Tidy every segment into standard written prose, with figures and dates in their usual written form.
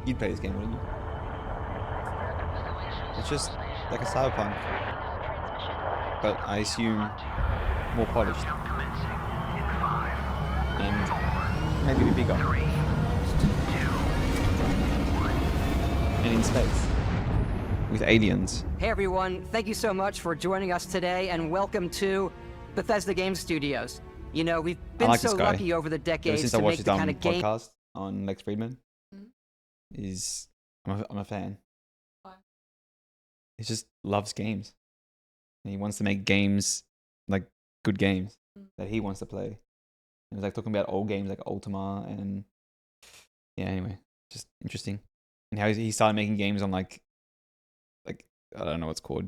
You'd play this game, wouldn't you? It's just like a cyberpunk, but I assume more polished and maybe bigger and in space with aliens. Hey everyone, thank you so much for joining us today and welcome to Bethesda Game Studios. You know, we've been so lucky over the decades since to I make watched the his kind of game podcast on Lex Friedman. I'm a fan. Why? He just loves games. And he wants to make games like good games that he wants to play. And he's like talking about old games like Ultima and yeah, anyway, just interesting. And how he started making games on like I don't know what's called.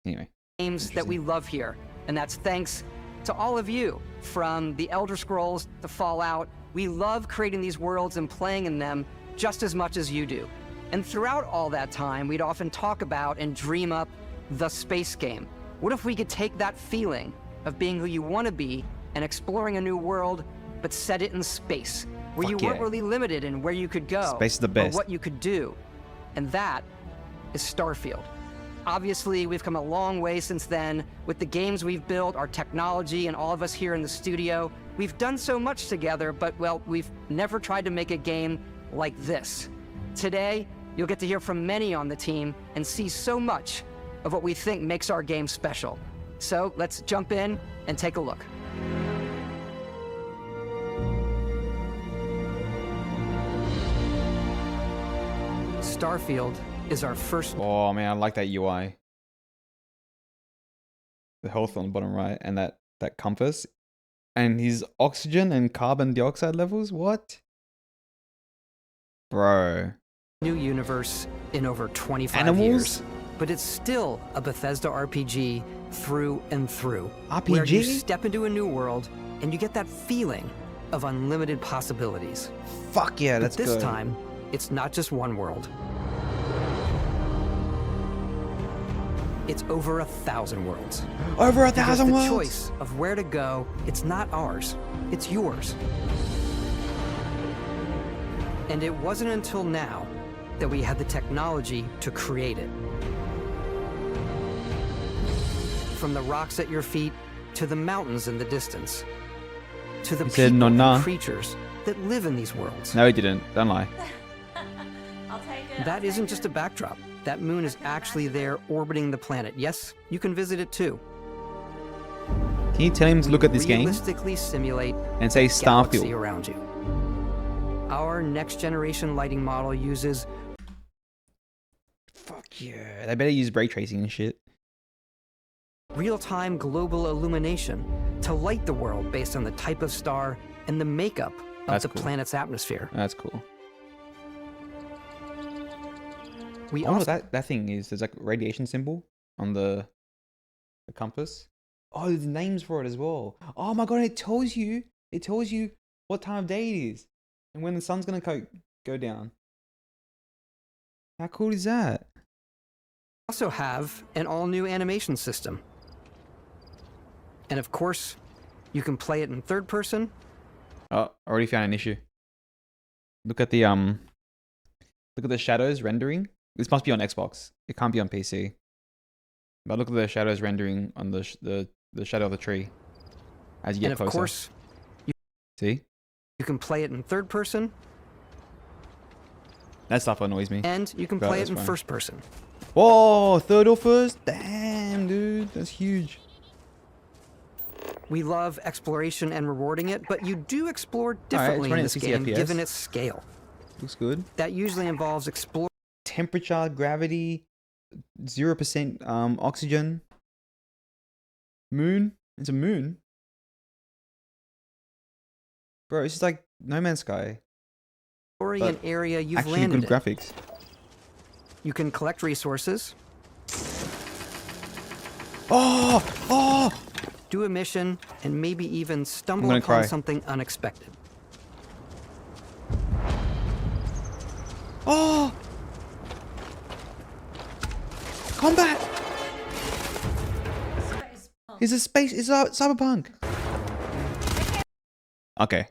Anyway. games that we love here. And that's thanks to all of you, from the Elder Scrolls to Fallout. We love creating these worlds and playing in them just as much as you do. And throughout all that time, we'd often talk about and dream up the space game. What if we could take that feeling of being who you want to be and exploring a new world, but set it in space, where you weren't really limited in where you could go, Space is the best. or what you could do. And that is Starfield. Obviously, we've come a long way since then with the games we've built, our technology, and all of us here in the studio. We've done so much together, but, well, we've never tried to make a game like this. Today, you'll get to hear from many on the team and see so much of what we think makes our game special. So let's jump in and take a look. Starfield is our first. Oh man, I like that UI. The health on the bottom right and that compass. And his oxygen and carbon dioxide levels, what? Bro. New universe in over 25 Animals? years. But it's still a Bethesda RPG through and through. RPG? Where you step into a new world and you get that feeling of unlimited possibilities. Fuck yeah, that's But this good. time, it's not just one world. It's over 1,000 worlds. Over Because 1,000 the worlds? choice of where to go, it's not ours, it's yours. And it wasn't until now that we had the technology to create it. From the rocks at your feet, to the mountains in the distance, to the said people no-nah. and creatures that live in these worlds. No, he didn't. Don't lie. I'll take it. That isn't just a backdrop. That moon is actually there orbiting the planet. Yes, you can visit it too. Can you tell him to look at this game Realistically simulate and say the galaxy Starfield? around you. Our next generation lighting model uses Fuck yeah. They better use ray tracing and shit. real-time global illumination to light the world based on the type of star and the makeup of That's the cool. planet's atmosphere. That's cool. We I wonder also what that thing is. There's like a radiation symbol on the compass. Oh, there's names for it as well. Oh my god, it tells you what time of day it is and when the sun's gonna go down. How cool is that? also have an all-new animation system. And of course, you can play it in third person. Oh, already found an issue. Look at the shadows rendering. This must be on Xbox. It can't be on PC. But look at the shadows rendering on the shadow of the tree as you get And of closer. course, See? you can play it in third person, That stuff annoys me. and you can But play it that's in fine. first person. Whoa, third or first? Damn, dude, that's huge. We love exploration and rewarding it, but you do explore differently in running this 60 game, FPS. given its scale. Looks good. That usually involves exploring Temperature, gravity, 0% oxygen. Moon? It's a moon. Bro, it's just like No Man's Sky. an area you've Actually landed good in. graphics. You can collect resources, Oh! do a mission, and maybe even stumble gonna upon cry. something unexpected. Oh! Combat! It's a space, it's a cyberpunk. Okay.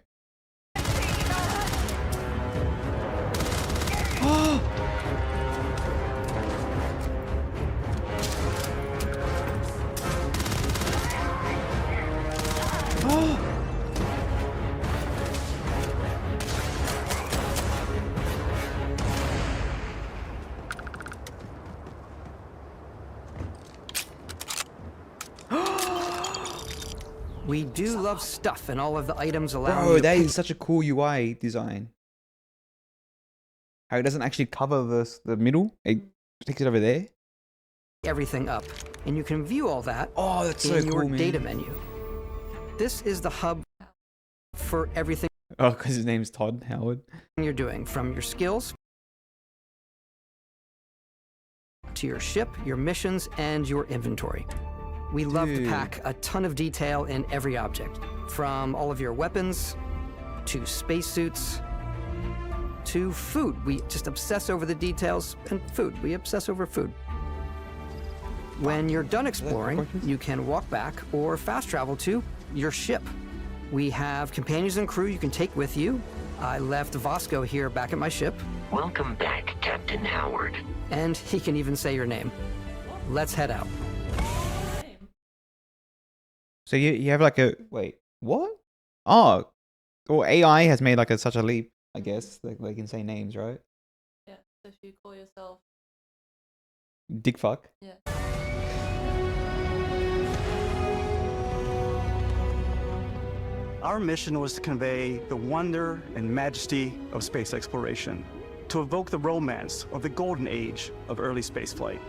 We do love stuff, and all of the items allow Bro, you that to is such a cool UI design. How it doesn't actually cover the middle. It takes it over there. pick everything up, and you can view all that Oh, that's so in your cool, man. data menu. This is the hub for everything Oh, because his name's Todd Howard. you're doing, from your skills to your ship, your missions, and your inventory. We love to Dude. pack a ton of detail in every object, from all of your weapons to spacesuits to food. We just obsess over the details, and food. We obsess over food. When you're done exploring, you can walk back or fast travel to your ship. We have companions and crew you can take with you. I left Vasco here back at my ship, Welcome back, Captain Howard. and he can even say your name. Let's head out. Same. So you have like a wait, what? Oh, well, AI has made like such a leap, I guess. Like they can say names, right? Yeah. So if you call yourself, Dick fuck. yeah. Our mission was to convey the wonder and majesty of space exploration, to evoke the romance of the golden age of early spaceflight.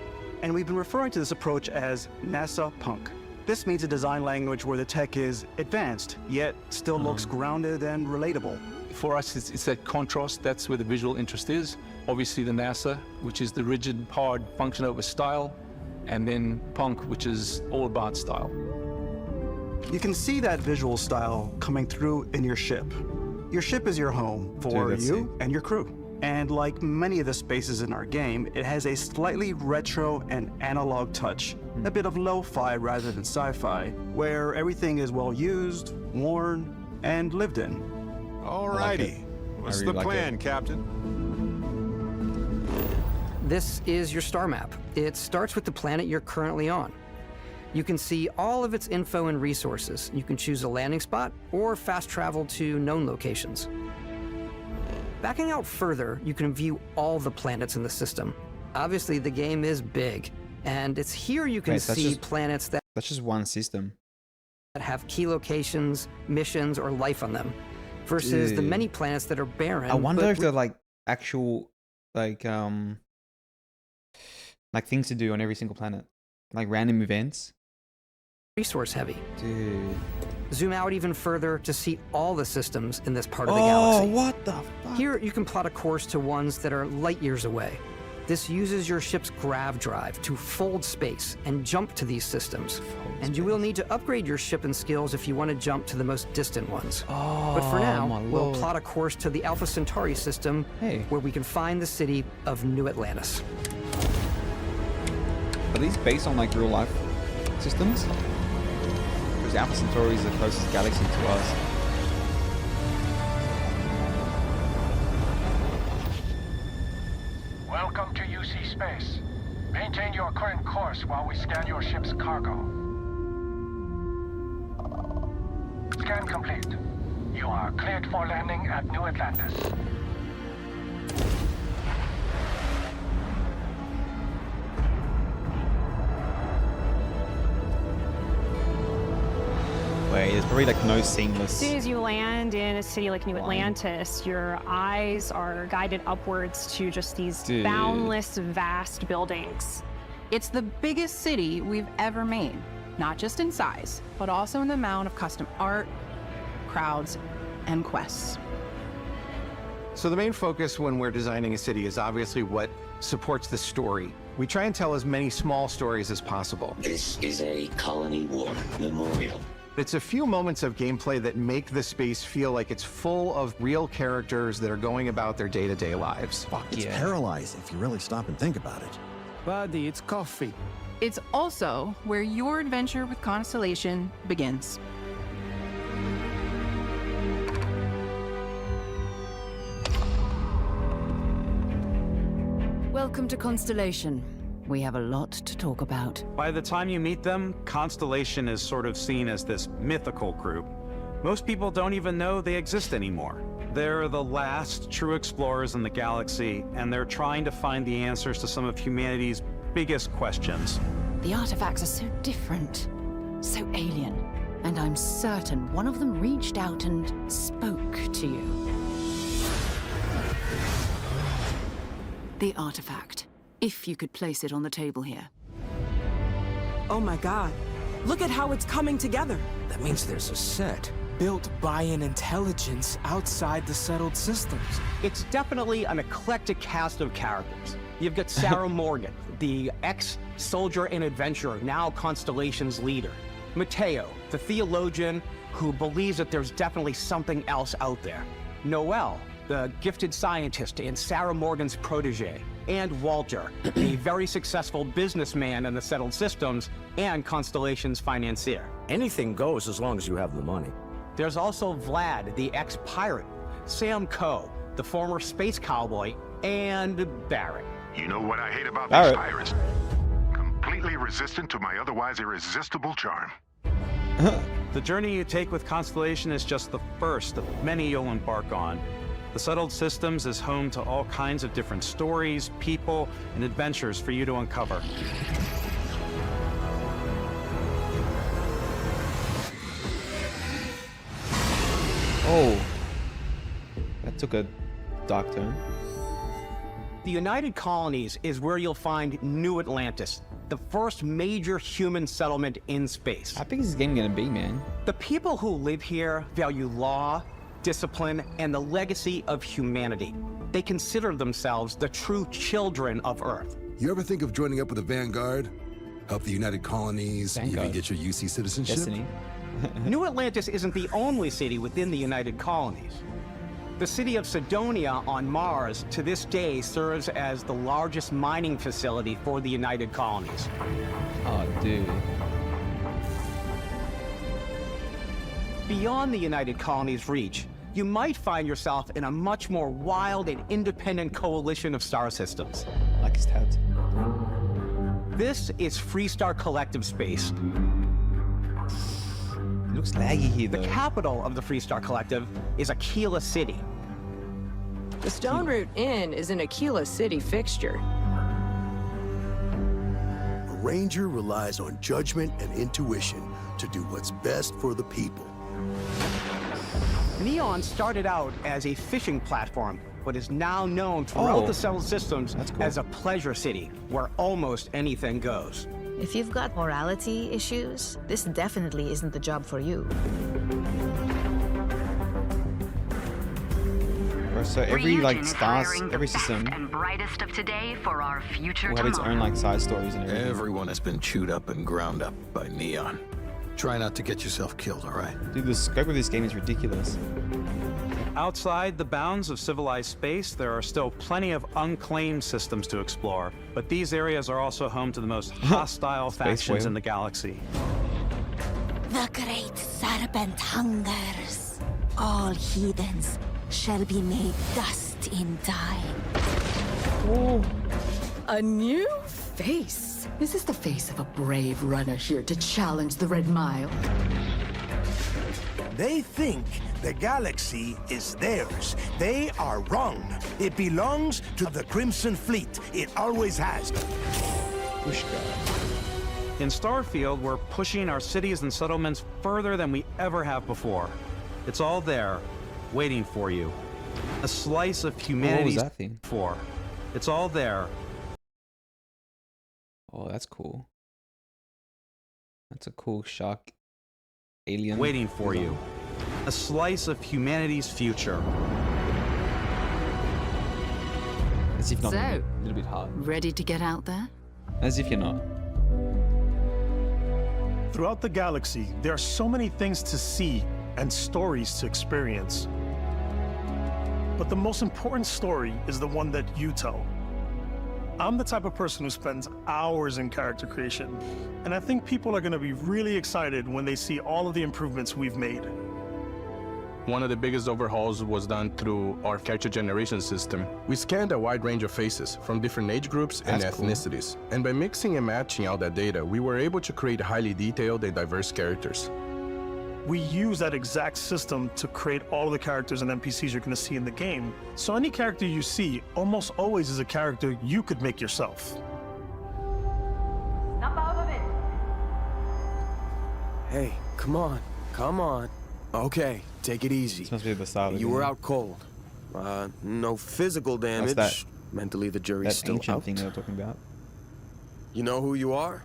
And we've been referring to this approach as NASA Punk. This means a design language where the tech is advanced, yet still looks grounded and relatable. For us, it's that contrast. That's where the visual interest is. Obviously, the NASA, which is the rigid, hard function over style, and then punk, which is all about style. You can see that visual style coming through in your ship. Your ship is your home for that's you sick. and your crew. And like many of the spaces in our game, it has a slightly retro and analog touch, a bit of lo-fi rather than sci-fi, where everything is well used, worn, and lived in. Alrighty. What's really the like plan, it. Captain? This is your star map. It starts with the planet you're currently on. You can see all of its info and resources. You can choose a landing spot or fast travel to known locations. Backing out further, you can view all the planets in the system. Obviously, the game is big, and it's here you can Wait, that's see just- planets that That's just one system. have key locations, missions, or life on them, versus the Dude. many planets that are barren. I wonder but if they're like actual like things to do on every single planet, like random events. resource heavy. Dude. Zoom out even further to see all the systems in this part of the Oh, galaxy. what the fuck? Here, you can plot a course to ones that are light years away. This uses your ship's grav drive to fold space and jump to these systems. And you will need to upgrade your ship and skills if you want to jump to the most distant ones. Oh, But for now, my we'll lord. plot a course to the Alpha Centauri system, Hey. where we can find the city of New Atlantis. Are these based on like real life systems? Because Alpha Centauri is the closest galaxy to us. Welcome to UC Space. Maintain your current course while we scan your ship's cargo. Scan complete. You are cleared for landing at New Atlantis. Wait, there's probably like no seamless. As soon as you land in a city like New Atlantis, your eyes are guided upwards to just these Dude. boundless, vast buildings. It's the biggest city we've ever made, not just in size, but also in the amount of custom art, crowds, and quests. So the main focus when we're designing a city is obviously what supports the story. We try and tell as many small stories as possible. This is a Colony War memorial. It's a few moments of gameplay that make the space feel like it's full of real characters that are going about their day-to-day lives. Fuck It's yeah. paralyzing if you really stop and think about it. Buddy, it's coffee. It's also where your adventure with Constellation begins. Welcome to Constellation. We have a lot to talk about. By the time you meet them, Constellation is sort of seen as this mythical group. Most people don't even know they exist anymore. They're the last true explorers in the galaxy, and they're trying to find the answers to some of humanity's biggest questions. The artifacts are so different, so alien, and I'm certain one of them reached out and spoke to you. The artifact, if you could place it on the table here. Oh my god, look at how it's coming together. That means there's a set built by an intelligence outside the settled systems. It's definitely an eclectic cast of characters. You've got Sarah Morgan, the ex-soldier and adventurer, now Constellation's leader. Mateo, the theologian who believes that there's definitely something else out there. Noel, the gifted scientist and Sarah Morgan's protege. And Walter, a very successful businessman in the settled systems and Constellation's financier. Anything goes as long as you have the money. There's also Vlad, the ex-pirate, Sam Coe, the former space cowboy, and Barrett. You know what I hate about these pirates? Completely resistant to my otherwise irresistible charm. The journey you take with Constellation is just the first of many you'll embark on. The Settled Systems is home to all kinds of different stories, people, and adventures for you to uncover. Oh, that took a dark turn. The United Colonies is where you'll find New Atlantis, the first major human settlement in space. How big is this game gonna be, man? The people who live here value law, discipline, and the legacy of humanity. They consider themselves the true children of Earth. You ever think of joining up with the Vanguard? Help the United Colonies, even get your UC citizenship? Destiny. New Atlantis isn't the only city within the United Colonies. The city of Sidonia on Mars to this day serves as the largest mining facility for the United Colonies. Oh, dude. Beyond the United Colonies' reach, you might find yourself in a much more wild and independent coalition of star systems. Like his tabs. This is Freestar Collective Space. It looks laggy here, though. The capital of the Freestar Collective is Aquila City. The Stone Root Inn is an Aquila City fixture. A ranger relies on judgment and intuition to do what's best for the people. Neon started out as a fishing platform, but is now known throughout the settled systems as a pleasure city, where almost anything goes. If you've got morality issues, this definitely isn't the job for you. So every every system and brightest of today for our future will have its own like side stories and everything. Everyone has been chewed up and ground up by Neon. Try not to get yourself killed, all right? Dude, the scope of this game is ridiculous. Outside the bounds of civilized space, there are still plenty of unclaimed systems to explore, but these areas are also home to the most hostile factions in the galaxy. The great serpent hungers. All heathens shall be made dust in time. Oh. A new face. Is this the face of a brave runner here to challenge the Red Mile? They think the galaxy is theirs. They are wrong. It belongs to the Crimson Fleet. It always has. In Starfield, we're pushing our cities and settlements further than we ever have before. It's all there, waiting for you. A slice of humanity's for. It's all there. Oh, that's cool. That's a cool shark alien. Waiting for you. A slice of humanity's future. As if not So, a little bit hard. Ready to get out there? As if you're not. Throughout the galaxy, there are so many things to see and stories to experience. But the most important story is the one that you tell. I'm the type of person who spends hours in character creation, and I think people are going to be really excited when they see all of the improvements we've made. One of the biggest overhauls was done through our character generation system. We scanned a wide range of faces from different age groups and That's cool. ethnicities. And by mixing and matching all that data, we were able to create highly detailed and diverse characters. We use that exact system to create all of the characters and NPCs you're going to see in the game. So any character you see almost always is a character you could make yourself. Snap out of it. Hey, come on. Come on. Okay, take it easy. This must be the start of the You were game. out cold. No physical damage. that- Mentally, the jury's That still ancient out. thing they were talking about. You know who you are?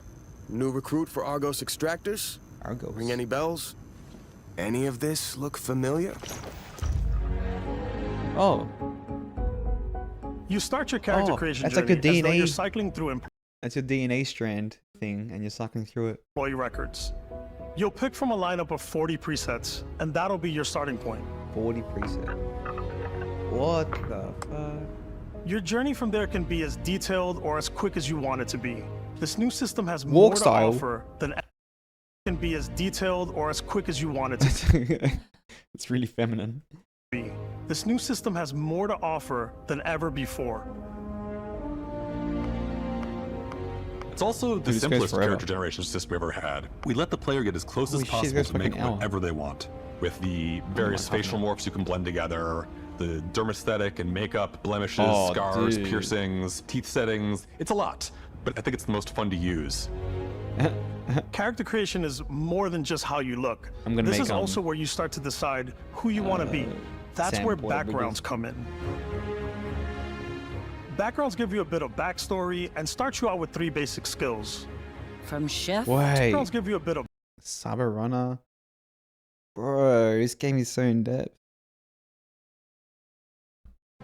New recruit for Argos Extractors? Argos. Ring any bells? Any of this look familiar? Oh, You start your character Oh, creation that's journey like a as though DNA. you're cycling through that's your DNA strand thing, and you're sucking through it. employee records. You'll pick from a lineup of 40 presets, and that'll be your starting point. 40 preset. What the fuck? Your journey from there can be as detailed or as quick as you want it to be. This new system has Walk more style. to offer than can be as detailed or as quick as you want it to It's really feminine. be. This new system has more to offer than ever before. It's also the Dude, this goes simplest forever. character generation system we ever had. We let the player get as close Holy as shit, it possible goes to make fucking hour. whatever they want. With the various God, facial morphs you can blend together, the dermesthetic and makeup, blemishes, Oh, scars, dude. piercings, teeth settings. It's a lot, but I think it's the most fun to use. Character creation is more than just how you look. I'm gonna This make, is also where you start to decide who you want to be. That's Sam where Porter backgrounds Boogies. come in. Backgrounds give you a bit of backstory and start you out with 3 basic skills. From chef. Wait. Backgrounds give you a bit of Cyber Runner. Bro, this game is so in depth.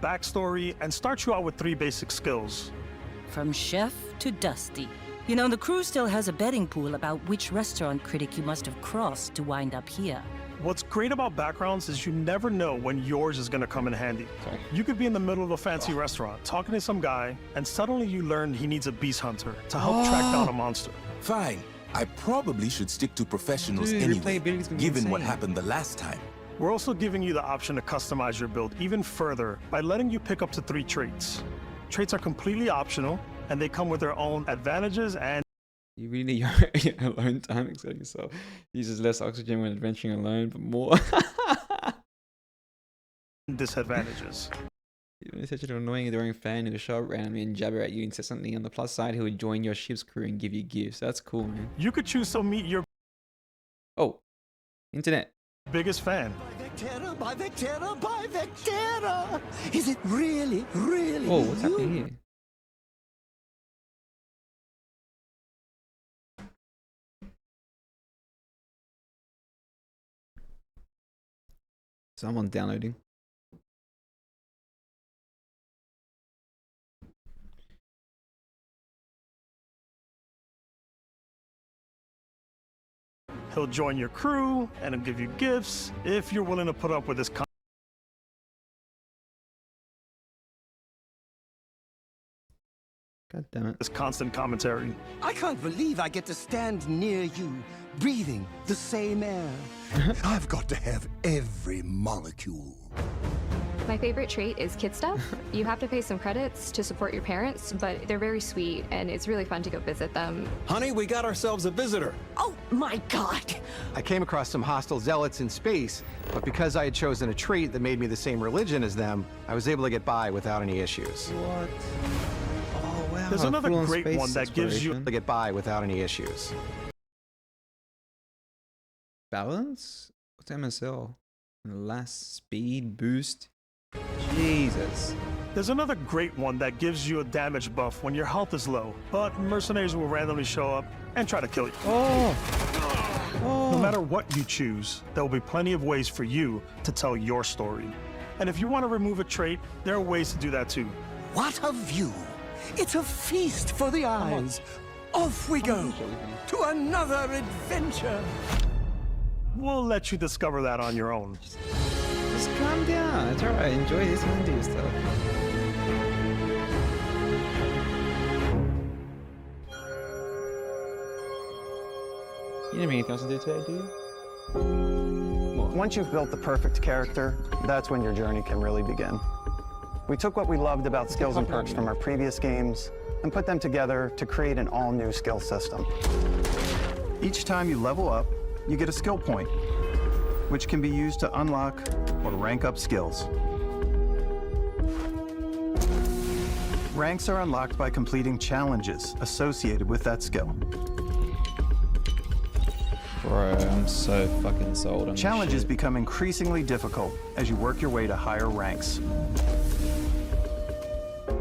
backstory and start you out with 3 basic skills. From chef to dusty. You know, the crew still has a betting pool about which restaurant critic you must have crossed to wind up here. What's great about backgrounds is you never know when yours is going to come in handy. You could be in the middle of a fancy restaurant talking to some guy, and suddenly you learn he needs a beast hunter to help track down a monster. Fine. I probably should stick to professionals Dude, anyway, replayability's gonna be given what insane. happened the last time. We're also giving you the option to customize your build even further by letting you pick up to 3 traits. Traits are completely optional, and they come with their own advantages and You really need your alone time, except yourself. Uses less oxygen when adventuring alone, but more. disadvantages. You're such an annoying, adoring fan who'll show up randomly and jabber at you incessantly. On the plus side, he'll join your ship's crew and give you gifts. That's cool, man. You could choose to meet your Oh, internet. biggest fan. Vectera, by Vectera, by Vectera! Is it really, really Whoa, what's you? happening here? Someone downloading. He'll join your crew and he'll give you gifts if you're willing to put up with this God damn it. this constant commentary. I can't believe I get to stand near you, breathing the same air. I've got to have every molecule. My favorite trait is kid stuff. You have to pay some credits to support your parents, but they're very sweet and it's really fun to go visit them. Honey, we got ourselves a visitor. Oh my god! I came across some hostile zealots in space, but because I had chosen a trait that made me the same religion as them, I was able to get by without any issues. What? Oh, wow. There's another full-on great space one that gives you exploration. To get by without any issues. Balance? What's MSL? Last speed boost? Jesus. There's another great one that gives you a damage buff when your health is low, but mercenaries will randomly show up and try to kill you. No matter what you choose, there will be plenty of ways for you to tell your story. And if you want to remove a trait, there are ways to do that too. What a view! It's a feast for the eyes. Off we go to another adventure. We'll let you discover that on your own. Just calm down. It's alright. Enjoy this and do stuff. You don't have anything else to do today, do you? What? Once you've built the perfect character, that's when your journey can really begin. We took what we loved about skills and perks from our previous games and put them together to create an all-new skill system. Each time you level up, you get a skill point, which can be used to unlock or rank up skills. Ranks are unlocked by completing challenges associated with that skill. Bro, I'm so fucking sold on this Challenges shit. become increasingly difficult as you work your way to higher ranks.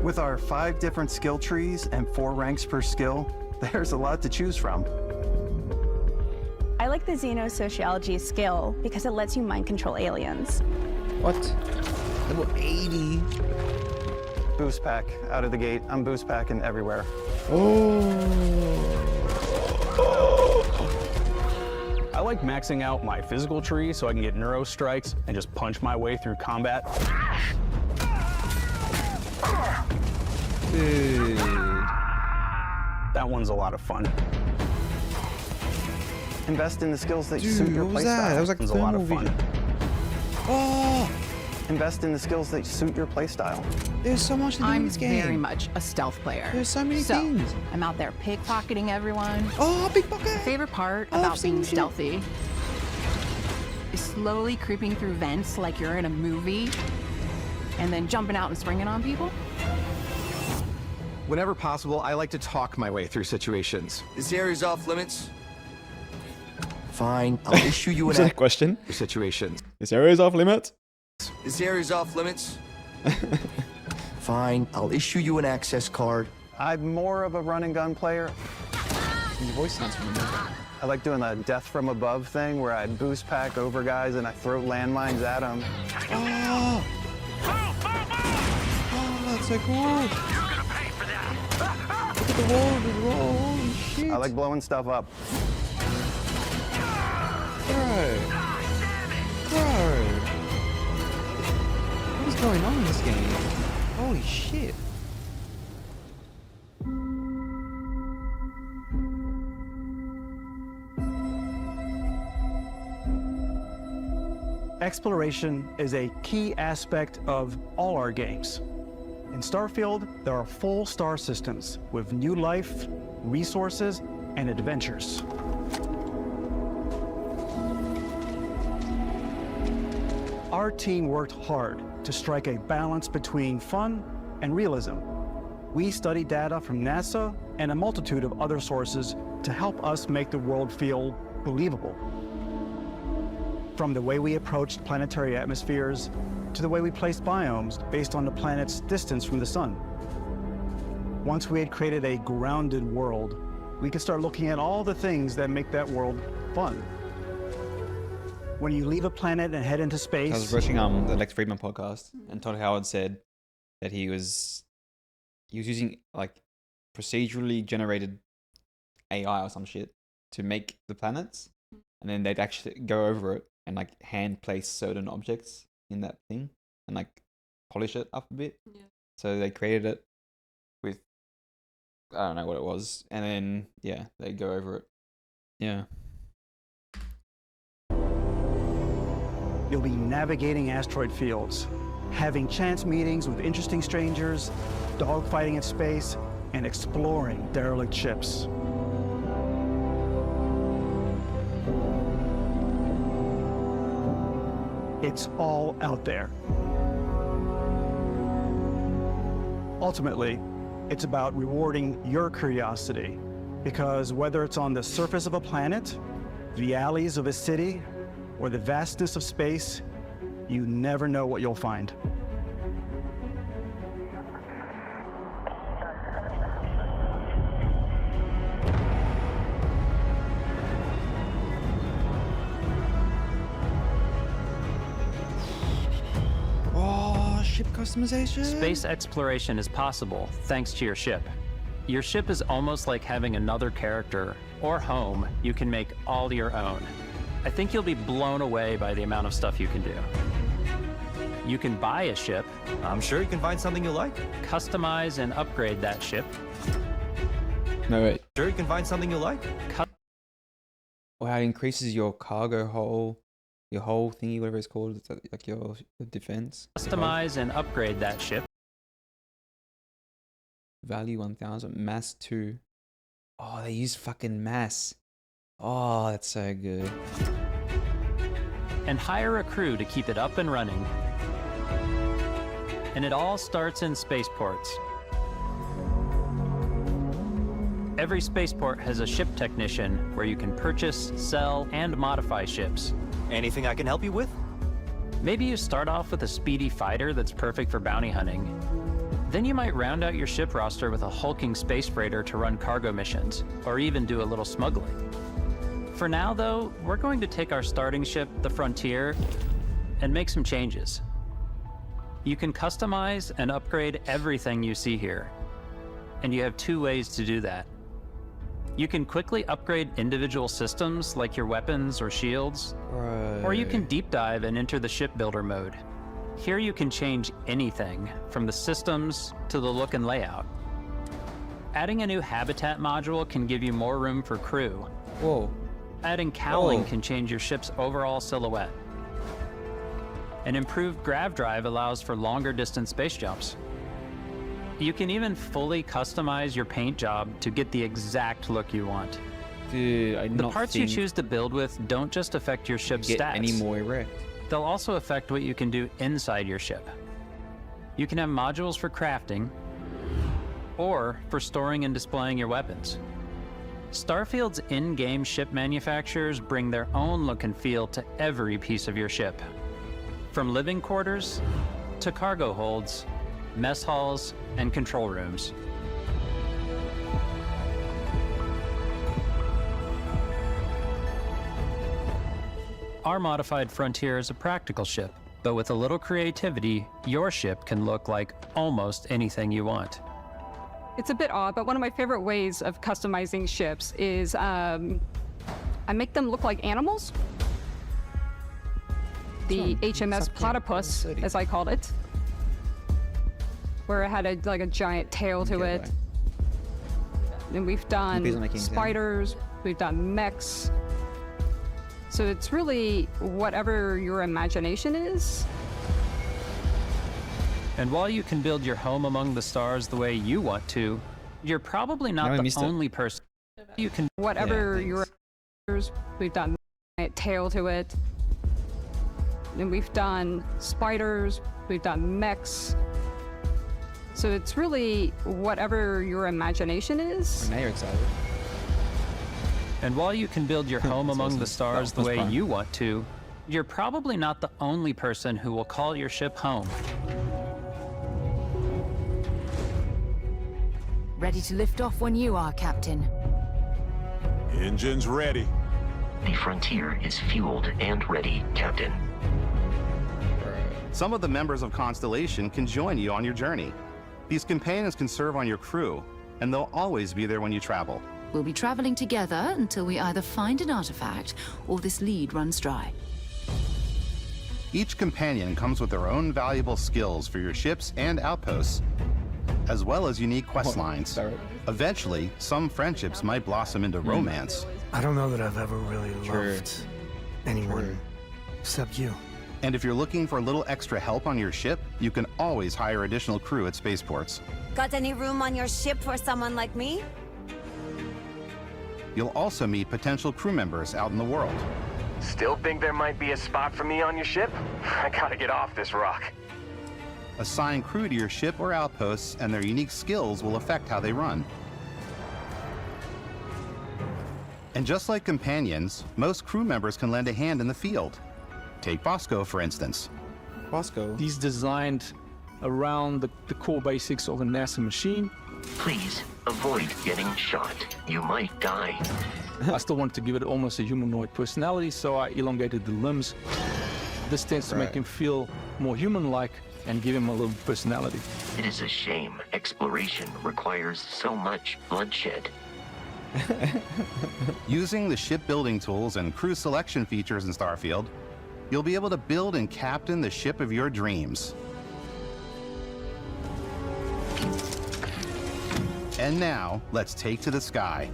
With our 5 different skill trees and 4 ranks per skill, there's a lot to choose from. I like the xenosociology skill because it lets you mind control aliens. What? Level 80. Boost pack out of the gate. I'm boost packing everywhere. I like maxing out my physical tree so I can get neuro strikes and just punch my way through combat. Dude. That one's a lot of fun. Invest in the skills that suit your what was playstyle. that? That was like It's a lot of thermal fun. vision. Oh! Invest in the skills that suit your playstyle. There's so much to do in I'm this game. very much a stealth player. There's so many things. I'm out there pickpocketing everyone. Oh, pickpocket! My favorite part I love about being seeing shit. stealthy is slowly creeping through vents like you're in a movie and then jumping out and springing on people. Whenever possible, I like to talk my way through situations. This area's off limits. Fine, I'll issue you Was an that a question? Situations. This area is off limits. This area's off limits. Fine, I'll issue you an access card. I'm more of a run and gun player. Your voice sounds familiar. I like doing the death from above thing where I boost pack over guys and I throw landmines at them. Oh! Oh, that's so cool. Look at the wall, dude. Holy shit. I like blowing stuff up. Bro. What is going on in this game? Holy shit. Exploration is a key aspect of all our games. In Starfield, there are full star systems with new life, resources, and adventures. Our team worked hard to strike a balance between fun and realism. We studied data from NASA and a multitude of other sources to help us make the world feel believable. From the way we approached planetary atmospheres to the way we placed biomes based on the planet's distance from the sun. Once we had created a grounded world, we could start looking at all the things that make that world fun. When you leave a planet and head into space... I was watching the Lex Friedman podcast, and Todd Howard said that he was using like procedurally generated AI or some shit to make the planets, and then they'd actually go over it and like hand place certain objects in that thing and like polish it up a bit. Yeah. So they created it with, I don't know what it was, and then yeah, they go over it. Yeah. You'll be navigating asteroid fields, having chance meetings with interesting strangers, dogfighting in space, and exploring derelict ships. It's all out there. Ultimately, it's about rewarding your curiosity, because whether it's on the surface of a planet, the alleys of a city, or the vastness of space, you never know what you'll find. Oh, ship customization. Space exploration is possible thanks to your ship. Your ship is almost like having another character or home you can make all your own. I think you'll be blown away by the amount of stuff you can do. You can buy a ship. I'm sure you can find something you like. Customize and upgrade that ship. No, wait. Sure you can find something you like. Or how it increases your cargo hold, your whole thingy, whatever it's called. It's like your defense. Customize and upgrade that ship. Value 1000, mass 2. Oh, they use fucking mass. Oh, that's so good. And hire a crew to keep it up and running. And it all starts in spaceports. Every spaceport has a ship technician where you can purchase, sell, and modify ships. Anything I can help you with? Maybe you start off with a speedy fighter that's perfect for bounty hunting. Then you might round out your ship roster with a hulking space freighter to run cargo missions, or even do a little smuggling. For now, though, we're going to take our starting ship, the Frontier, and make some changes. You can customize and upgrade everything you see here, and you have 2 ways to do that. You can quickly upgrade individual systems like your weapons or shields, or you can deep dive and enter the shipbuilder mode. Here you can change anything, from the systems to the look and layout. Adding a new habitat module can give you more room for crew. Whoa. Adding cowling can change your ship's overall silhouette. An improved grav drive allows for longer distance space jumps. You can even fully customize your paint job to get the exact look you want. Dude, the parts you choose to build with don't just affect your ship's stats. Any more erect. They'll also affect what you can do inside your ship. You can have modules for crafting, or for storing and displaying your weapons. Starfield's in-game ship manufacturers bring their own look and feel to every piece of your ship. From living quarters to cargo holds, mess halls, and control rooms. Our modified Frontier is a practical ship, but with a little creativity, your ship can look like almost anything you want. It's a bit odd, but one of my favorite ways of customizing ships is I make them look like animals. The HMS Platypus, as I called it, where it had a giant tail to it. And we've done spiders, we've done mechs. So it's really whatever your imagination is. And while you can build your home among the stars the way you want to, you're probably not the only person. You can whatever your we've done a tail to it. And we've done spiders, we've done mechs. So it's really whatever your imagination is. Now you're excited. And while you can build your home among the stars the way you want to, you're probably not the only person who will call your ship home. Ready to lift off when you are, Captain. Engines ready. The Frontier is fueled and ready, Captain. Some of the members of Constellation can join you on your journey. These companions can serve on your crew, and they'll always be there when you travel. We'll be traveling together until we either find an artifact or this lead runs dry. Each companion comes with their own valuable skills for your ships and outposts, as well as unique quest lines. Eventually, some friendships might blossom into romance. I don't know that I've ever really loved anyone except you. And if you're looking for a little extra help on your ship, you can always hire additional crew at spaceports. Got any room on your ship for someone like me? You'll also meet potential crew members out in the world. Still think there might be a spot for me on your ship? I gotta get off this rock. Assign crew to your ship or outposts, and their unique skills will affect how they run. And just like companions, most crew members can lend a hand in the field. Take Bosco, for instance. Bosco? He's designed around the core basics of a NASA machine. Please avoid getting shot. You might die. I still wanted to give it almost a humanoid personality, so I elongated the limbs. This tends to make him feel more human-like and give him a little personality. It is a shame exploration requires so much bloodshed. Using the shipbuilding tools and crew selection features in Starfield, you'll be able to build and captain the ship of your dreams. And now, let's take to the sky.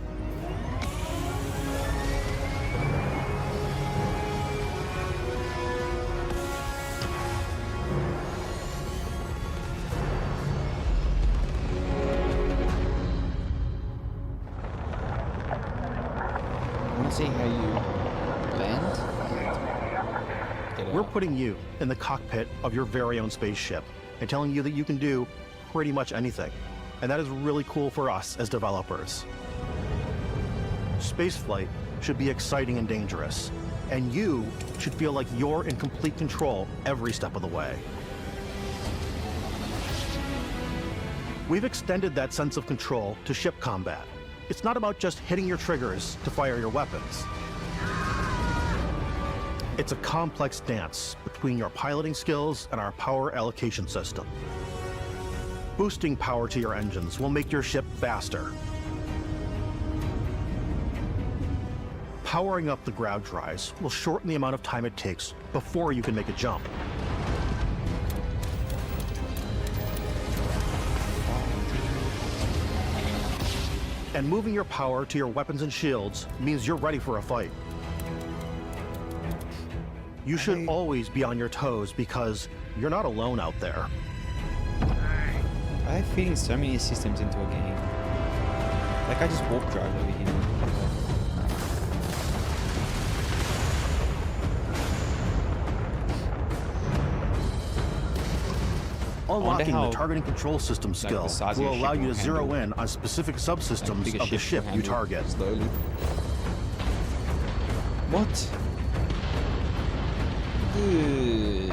seeing how you land? We're putting you in the cockpit of your very own spaceship and telling you that you can do pretty much anything. And that is really cool for us as developers. Spaceflight should be exciting and dangerous, and you should feel like you're in complete control every step of the way. We've extended that sense of control to ship combat. It's not about just hitting your triggers to fire your weapons. It's a complex dance between your piloting skills and our power allocation system. Boosting power to your engines will make your ship faster. Powering up the ground drives will shorten the amount of time it takes before you can make a jump. And moving your power to your weapons and shields means you're ready for a fight. You should always be on your toes because you're not alone out there. I have feeding so many systems into a game. Like I just warp drive over here. Unlocking the targeting control system skill will allow you to zero in on specific subsystems of the ship you target. Slowly. What? Good.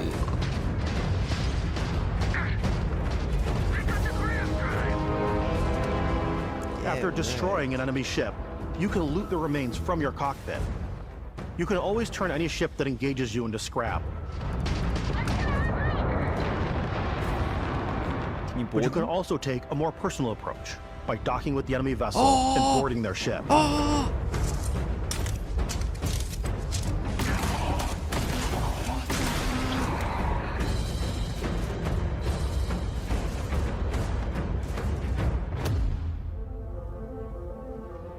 After destroying an enemy ship, you can loot the remains from your cockpit. You can always turn any ship that engages you into scrap. But you can also take a more personal approach by docking with the enemy vessel and boarding their ship.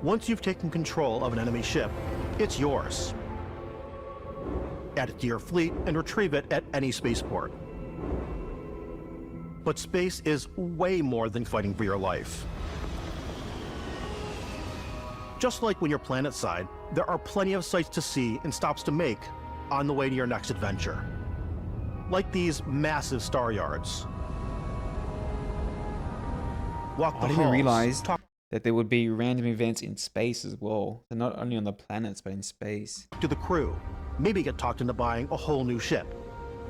Once you've taken control of an enemy ship, it's yours. Add it to your fleet and retrieve it at any spaceport. But space is way more than fighting for your life. Just like when you're planetside, there are plenty of sights to see and stops to make on the way to your next adventure. Like these massive star yards. Walk the I didn't halls, realize that there would be random events in space as well. They're not only on the planets, but in space. To the crew, maybe get talked into buying a whole new ship.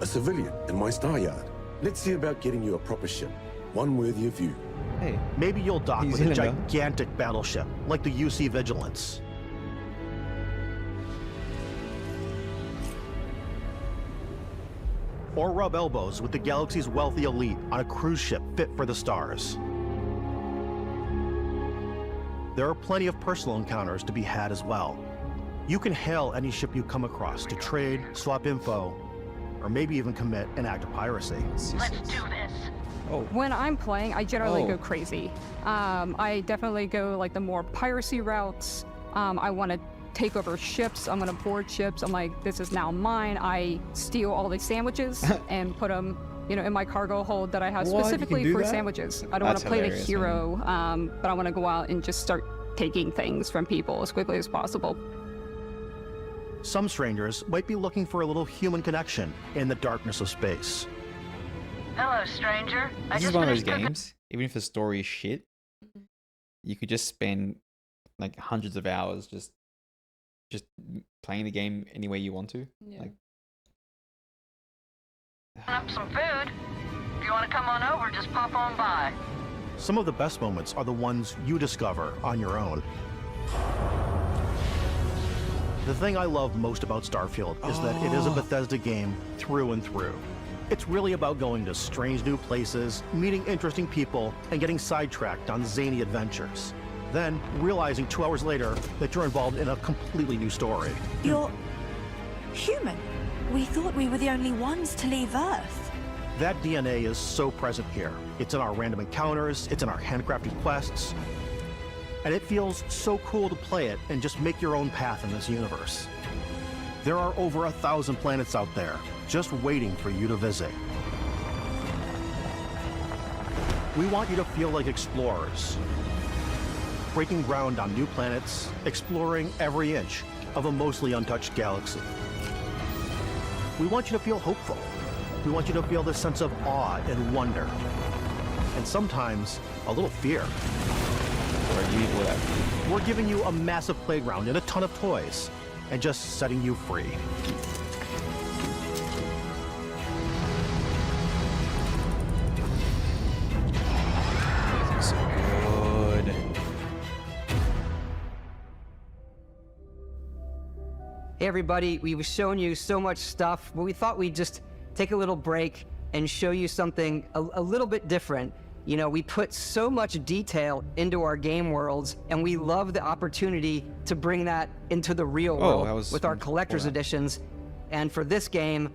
A civilian in my star yard. Let's see about getting you a proper ship, one worthy of you. Hey, maybe you'll dock with a gigantic battleship, like the UC Vigilance. Or rub elbows with the galaxy's wealthy elite on a cruise ship fit for the stars. There are plenty of personal encounters to be had as well. You can hail any ship you come across to trade, swap info, or maybe even commit an act of piracy. Let's do this. When I'm playing, I generally go crazy. I definitely go like the more piracy routes. I want to take over ships. I'm going to board ships. I'm like, this is now mine. I steal all these sandwiches and put them, you know, in my cargo hold that I have specifically for sandwiches. I don't want to play the hero, but I want to go out and just start taking things from people as quickly as possible. Some strangers might be looking for a little human connection in the darkness of space. Hello, stranger. This is one of those games, even if the story is shit, you could just spend like hundreds of hours just playing the game any way you want to. Yeah. Like, up some food. If you want to come on over, just pop on by. Some of the best moments are the ones you discover on your own. The thing I love most about Starfield is that it is a Bethesda game through and through. It's really about going to strange new places, meeting interesting people, and getting sidetracked on zany adventures. Then realizing 2 hours later that you're involved in a completely new story. You're human. We thought we were the only ones to leave Earth. That DNA is so present here. It's in our random encounters, it's in our handcrafted quests, and it feels so cool to play it and just make your own path in this universe. There are over 1,000 planets out there, just waiting for you to visit. We want you to feel like explorers, breaking ground on new planets, exploring every inch of a mostly untouched galaxy. We want you to feel hopeful. We want you to feel this sense of awe and wonder. And sometimes a little fear. We're giving you a massive playground and a ton of toys, and just setting you free. So good. Hey everybody, we've shown you so much stuff, but we thought we'd just take a little break and show you something a little bit different. You know, we put so much detail into our game worlds, and we love the opportunity to bring that into the real world with our collector's editions. And for this game,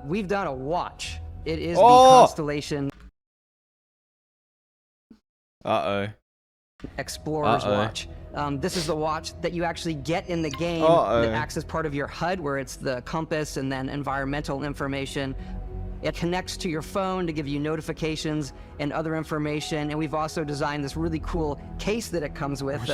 we've done a watch. It is the Constellation Explorer's Watch. This is the watch that you actually get in the game that acts as part of your HUD, where it's the compass and then environmental information. It connects to your phone to give you notifications and other information. And we've also designed this really cool case that it comes with.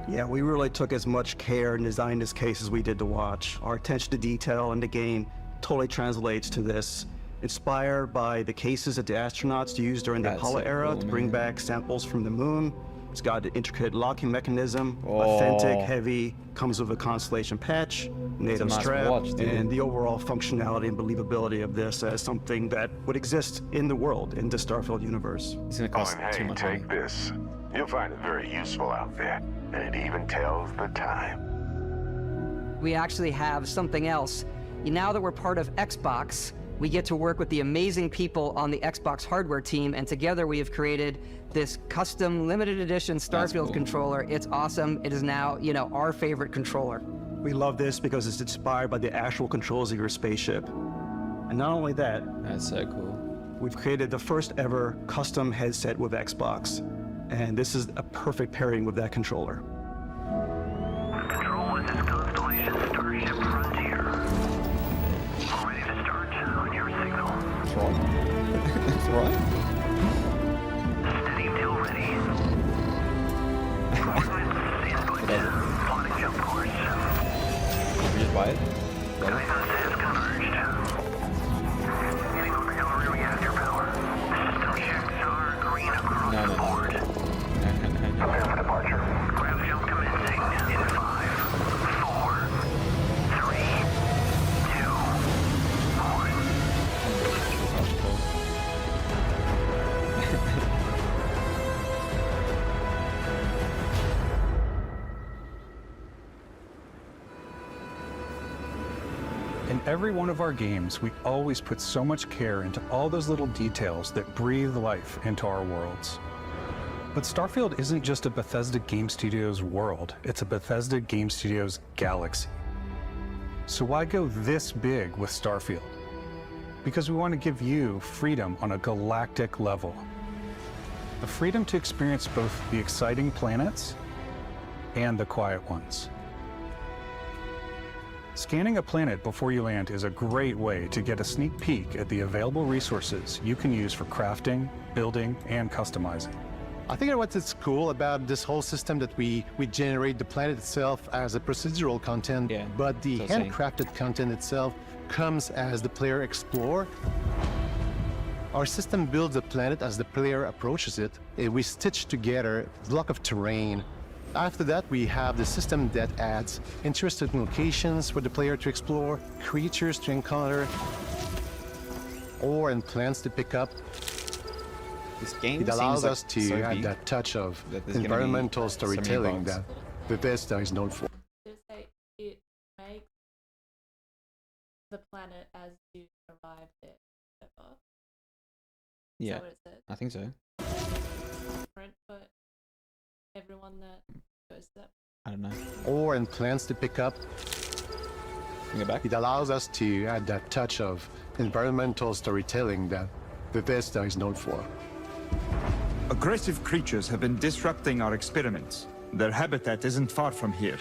Yeah, we really took as much care and designed this case as we did the watch. Our attention to detail in the game totally translates to this. Inspired by the cases that the astronauts used during the Apollo era to bring back samples from the moon. It's got an intricate locking mechanism, authentic, heavy, comes with a Constellation patch, NATO strap, and the overall functionality and believability of this as something that would exist in the world, in the Starfield universe. It's gonna cost too much money. Take this. You'll find it very useful out there, and it even tells the time. We actually have something else. Now that we're part of Xbox, we get to work with the amazing people on the Xbox hardware team, and together we have created this custom limited edition Starfield controller. It's awesome. It is now, you know, our favorite controller. We love this because it's inspired by the actual controls of your spaceship. And not only that, that's so cool. We've created the first ever custom headset with Xbox. And this is a perfect pairing with that controller. Control, this is Constellation Starship Frontier. Ready to start on your signal. That's right. That's right. Steady till ready. Plotting jump course. Can we just buy it? Has converged. Getting auxiliary reactor power. System checks are green across the board. Prepare for departure. Grab jump commencing in 5, 4, 3, 2, 1. In every one of our games, we always put so much care into all those little details that breathe life into our worlds. But Starfield isn't just a Bethesda Game Studios world, it's a Bethesda Game Studios galaxy. So why go this big with Starfield? Because we want to give you freedom on a galactic level. The freedom to experience both the exciting planets and the quiet ones. Scanning a planet before you land is a great way to get a sneak peek at the available resources you can use for crafting, building, and customizing. I think what's cool about this whole system that we generate the planet itself as a procedural content, but the handcrafted content itself comes as the player explore. Our system builds the planet as the player approaches it. We stitch together a block of terrain. After that, we have the system that adds interesting locations for the player to explore, creatures to encounter, ore and plants to pick up. This game it allows us to so add that touch of environmental storytelling that Bethesda is known for. It makes the planet as you arrive there. Yeah, I think so. Different for everyone that goes there. I don't know. Ore and plants to pick up. Bring it back. It allows us to add that touch of environmental storytelling that Bethesda is known for. Aggressive creatures have been disrupting our experiments. Their habitat isn't far from here.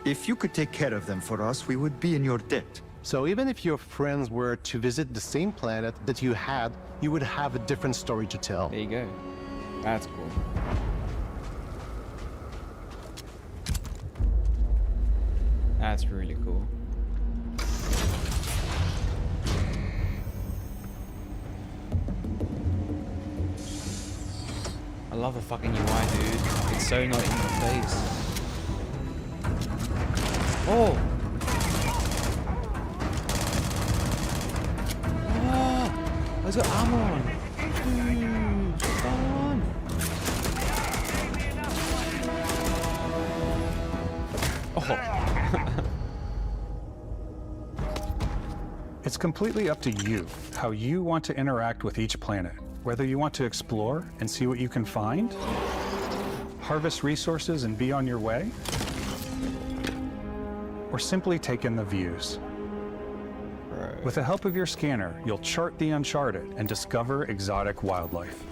If you could take care of them for us, we would be in your debt. So even if your friends were to visit the same planet that you had, you would have a different story to tell. There you go. That's cool. That's really cool. I love the fucking UI, dude. It's so not in your face. Oh! Oh! He's got armor on. Dude, come on. Oh. It's completely up to you how you want to interact with each planet. Whether you want to explore and see what you can find, harvest resources and be on your way, or simply take in the views. Right. With the help of your scanner, you'll chart the uncharted and discover exotic wildlife.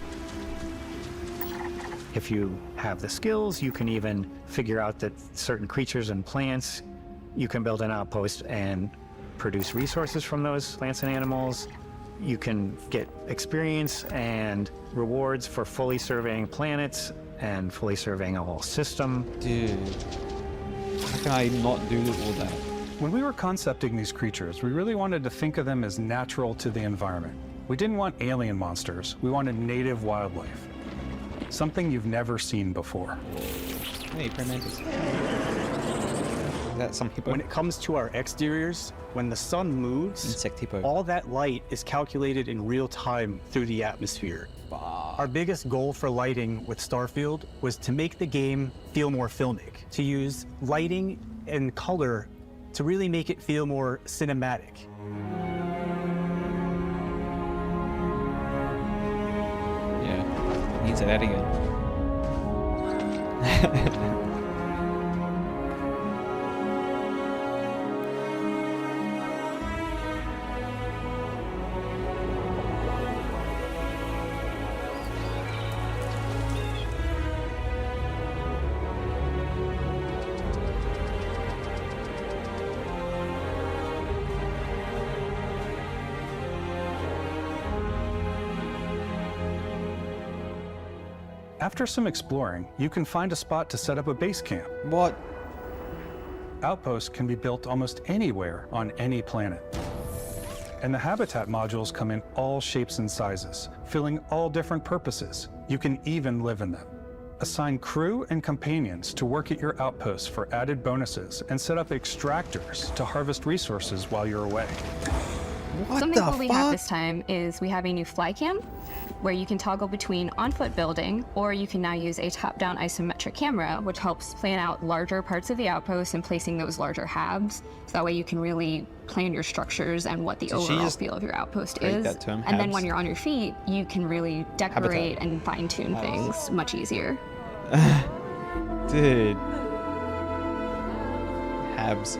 If you have the skills, you can even figure out that certain creatures and plants, you can build an outpost and produce resources from those plants and animals. You can get experience and rewards for fully surveying planets and fully surveying a whole system. Dude, how can I not do all that? When we were concepting these creatures, we really wanted to think of them as natural to the environment. We didn't want alien monsters. We wanted native wildlife. Something you've never seen before. Hey, Primantis. That some hippo? When it comes to our exteriors, when the sun moves, insect hippo, all that light is calculated in real time through the atmosphere. Our biggest goal for lighting with Starfield was to make the game feel more filmic, to use lighting and color to really make it feel more cinematic. Yeah, he needs that again. After some exploring, you can find a spot to set up a base camp. What? Outposts can be built almost anywhere on any planet. And the habitat modules come in all shapes and sizes, filling all different purposes. You can even live in them. Assign crew and companions to work at your outposts for added bonuses and set up extractors to harvest resources while you're away. Something cool we have this time is we have a new fly cam where you can toggle between on-foot building, or you can now use a top-down isometric camera, which helps plan out larger parts of the outpost and placing those larger habs. So that way you can really plan your structures and what the overall feel of your outpost is. And then when you're on your feet, you can really decorate and fine-tune things much easier. Dude. Habs.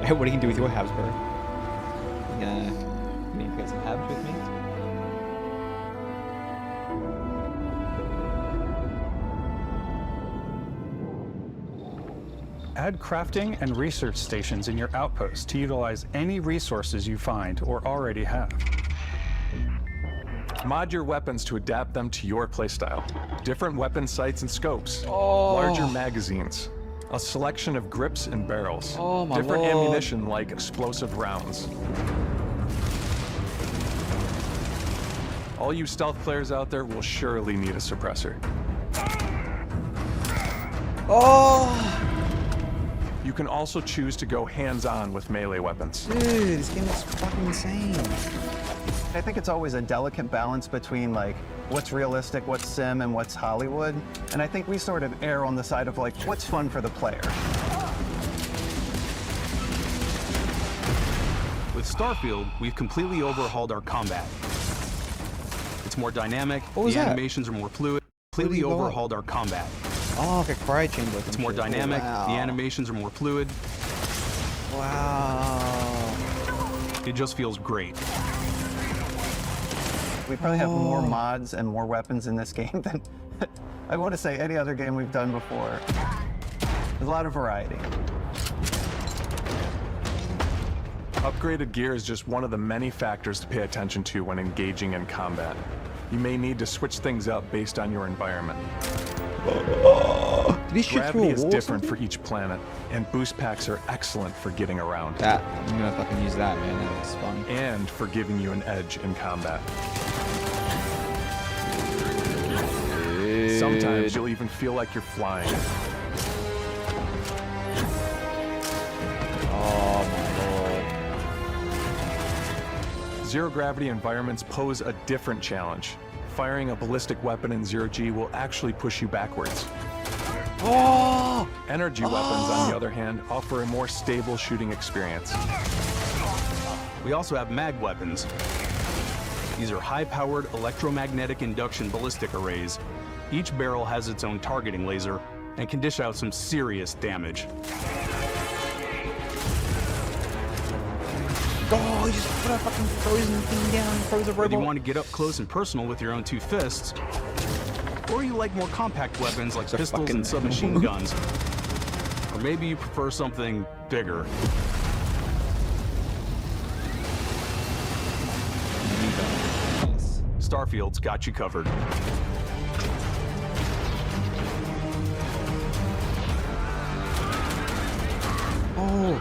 What do you do with your habs, bro? You need to get some habs with me? Add crafting and research stations in your outpost to utilize any resources you find or already have. Mod your weapons to adapt them to your playstyle. Different weapon sights and scopes, larger magazines, a selection of grips and barrels, different ammunition like explosive rounds. All you stealth players out there will surely need a suppressor. You can also choose to go hands-on with melee weapons. Dude, this game is fucking insane. I think it's always a delicate balance between like what's realistic, what's sim, and what's Hollywood. And I think we sort of err on the side of like what's fun for the player. With Starfield, we've completely overhauled our combat. It's more dynamic, the animations are more fluid, completely overhauled our combat. Oh, like a cryo chamber. It's more dynamic, the animations are more fluid. Wow. It just feels great. We probably have more mods and more weapons in this game than, I want to say, any other game we've done before. There's a lot of variety. Upgraded gear is just one of the many factors to pay attention to when engaging in combat. You may need to switch things up based on your environment. Did he shoot Gravity through a is wall different for each planet, and boost packs are excellent for getting around. I'm gonna fucking use that, man. That looks fun. And for giving you an edge in combat. Sometimes you'll even feel like you're flying. Oh my lord. Zero gravity environments pose a different challenge. Firing a ballistic weapon in zero-G will actually push you backwards. Oh! Energy weapons, on the other hand, offer a more stable shooting experience. We also have mag weapons. These are high-powered electromagnetic induction ballistic arrays. Each barrel has its own targeting laser and can dish out some serious damage. Oh, he just put a fucking frozen thing down, froze a robot. Whether you want to get up close and personal with your own two fists, or you like more compact weapons like pistols and submachine guns, or maybe you prefer something bigger. Starfield's got you covered. Oh.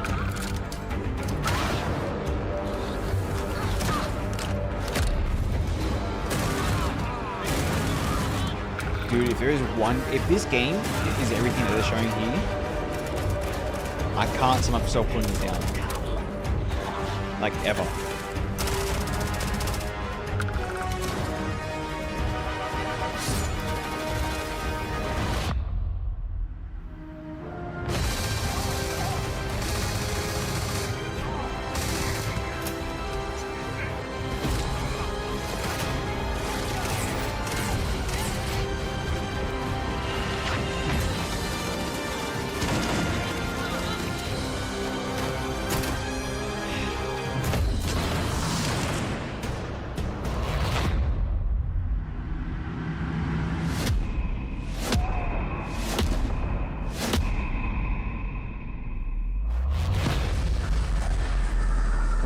Dude, if there is if this game is everything that they're showing here, I can't see myself putting it down. Like, ever.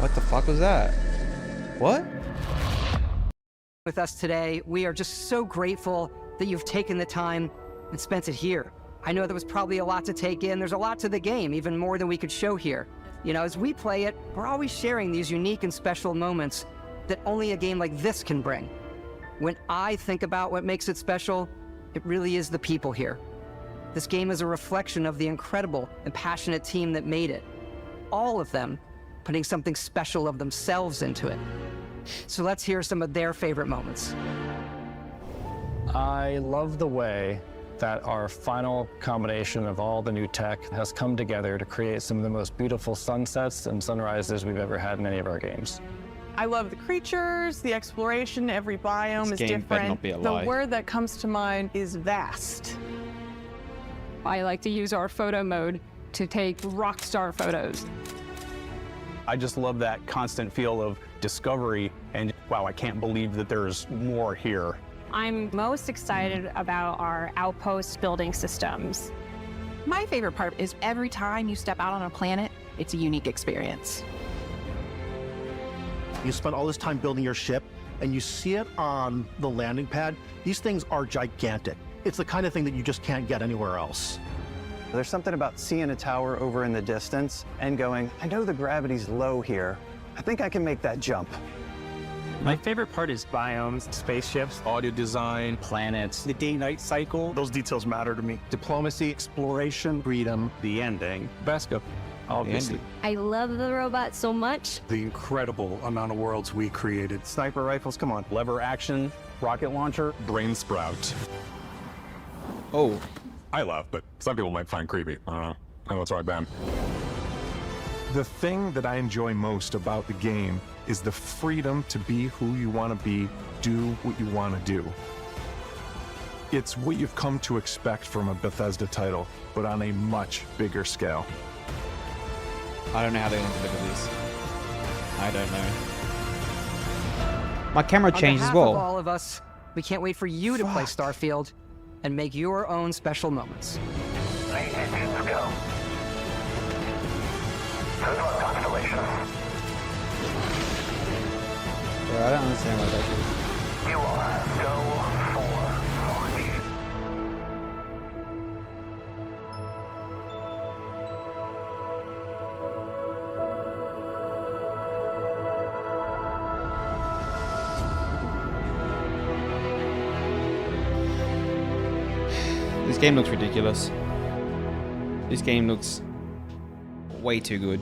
What the fuck was that? What? With us today, we are just so grateful that you've taken the time and spent it here. I know there was probably a lot to take in. There's a lot to the game, even more than we could show here. You know, as we play it, we're always sharing these unique and special moments that only a game like this can bring. When I think about what makes it special, it really is the people here. This game is a reflection of the incredible and passionate team that made it. All of them putting something special of themselves into it. So let's hear some of their favorite moments. I love the way that our final combination of all the new tech has come together to create some of the most beautiful sunsets and sunrises we've ever had in any of our games. I love the creatures, the exploration, every biome is different. The word that comes to mind is vast. I like to use our photo mode to take rock star photos. I just love that constant feel of discovery and, wow, I can't believe that there's more here. I'm most excited about our outpost building systems. My favorite part is every time you step out on a planet, it's a unique experience. You spend all this time building your ship, and you see it on the landing pad. These things are gigantic. It's the kind of thing that you just can't get anywhere else. There's something about seeing a tower over in the distance and going, I know the gravity's low here. I think I can make that jump. My favorite part is biomes, spaceships, audio design, planets, the day-night cycle. Those details matter to me. Diplomacy, exploration, freedom, the ending. Beskip, obviously. I love the robot so much. The incredible amount of worlds we created. Sniper rifles, come on. Lever action, rocket launcher. Brain sprout. Oh. I laugh, but some people might find creepy. I don't know. I know it's right, Ben. The thing that I enjoy most about the game is the freedom to be who you want to be, do what you want to do. It's what you've come to expect from a Bethesda title, but on a much bigger scale. I don't know how they're going to deliver this. I don't know. My camera changed as well. On behalf of all of us, we can't wait for you to play Starfield and make your own special moments. Let's go. Good luck, Constellation. Bro, I don't understand what that is. You are go for launch. This game looks ridiculous. This game looks way too good.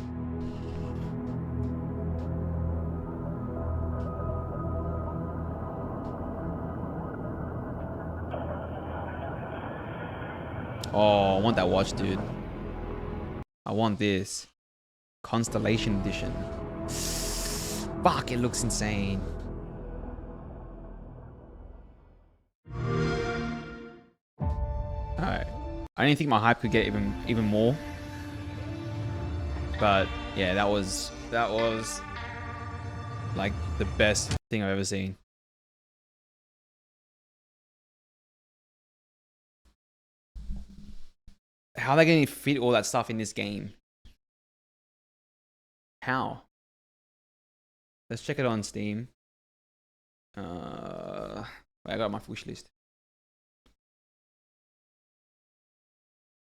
Oh, I want that watch, dude. I want this. Constellation Edition. Fuck, it looks insane. Alright. I didn't think my hype could get even more. But yeah, that was like the best thing I've ever seen. How are they going to fit all that stuff in this game? How? Let's check it on Steam. I got my wish list.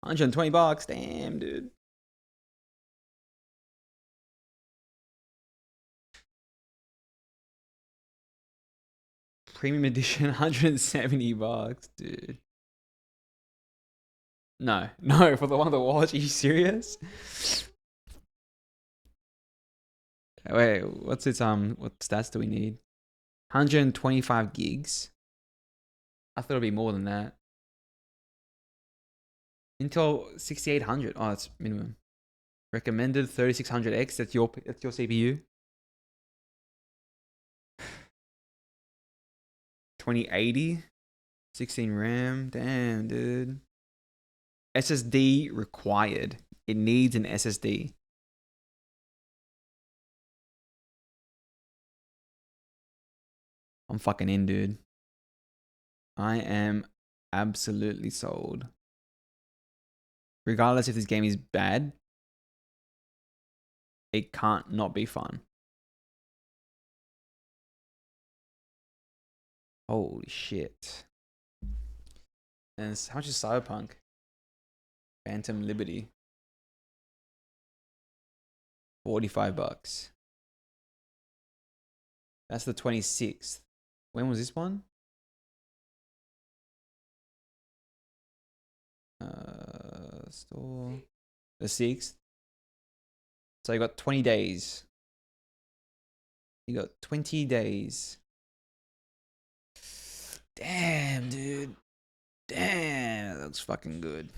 $120. Damn, dude. Premium edition, $170, dude. No, for the one of the watch. Are you serious? Wait, what's its what stats do we need? 125 gigs. I thought it'd be more than that. Intel 6800. Oh, that's minimum. Recommended 3600X. That's your CPU. 2080. 16 RAM. Damn, dude. SSD required. It needs an SSD. I'm fucking in, dude. I am absolutely sold. Regardless if this game is bad, it can't not be fun. Holy shit. And how much is Cyberpunk? Phantom Liberty. $45. That's the 26th. When was this one? Store. The 6th. So you got 20 days. You got 20 days. Damn, dude. Damn, that looks fucking good.